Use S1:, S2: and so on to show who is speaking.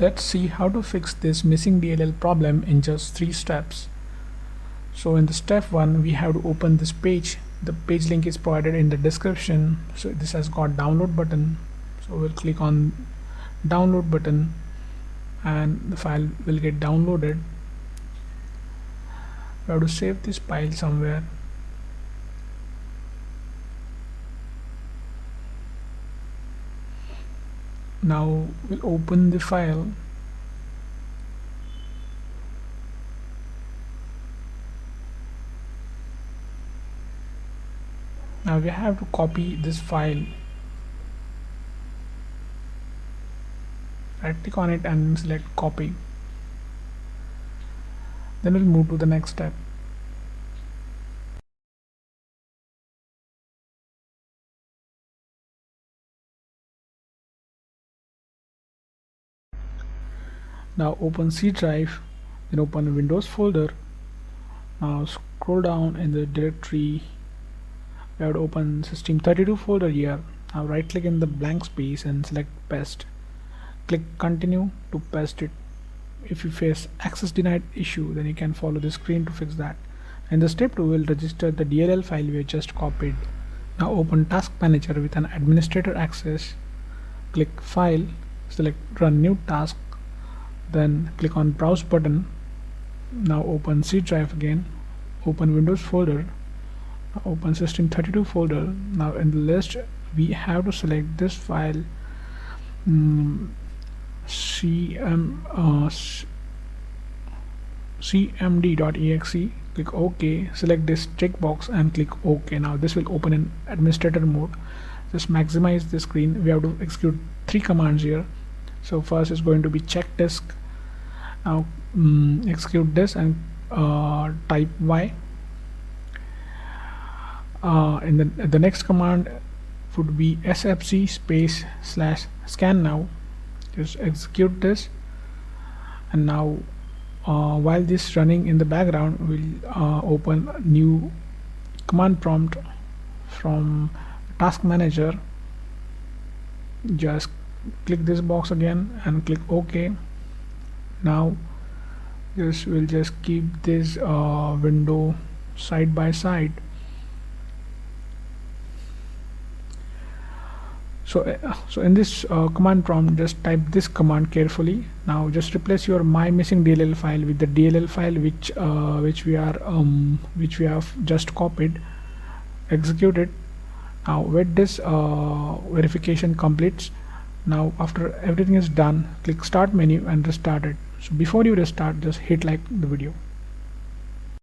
S1: Let's see how to fix this missing DLL problem in just 3 steps. So in the step 1 we have to open this page. The page link is provided in the description. So this has got download button. So we'll click on download button and the file will get downloaded. We have to save this file somewhere. Now we'll open the file. Now we have to copy this file. Right click on it and select copy. Then we'll move to the next step. Now open C drive, then open the Windows folder. Now scroll down in the directory. We have to open System32 folder here. Now right click in the blank space and select paste. Click continue to paste it. If you face access denied issue, then you can follow the screen to fix that. In the step 2 we'll register the DLL file we just copied. Now open task manager with an administrator access. Click file, select run new task, then click on browse button. Now open C drive again, open Windows folder, open System32 folder. Now in the list we have to select this file, cmd.exe. click OK, select this checkbox and click OK. Now this will open in administrator mode. Just maximize the screen. We have to execute 3 commands here. So first is going to be check disk. Now execute this and type Y. In the next command would be sfc space / scan now. Just execute this, and now while this running in the background, we'll open new command prompt from task manager. Just click this box again and click OK. Now we'll just keep this window side by side. So in this command prompt, just type this command carefully. Now just replace your my missing DLL file with the DLL file which we have just copied. Execute it. Now wait this verification completes. Now after everything is done, click start menu and restart it. So before you restart, just hit like the video.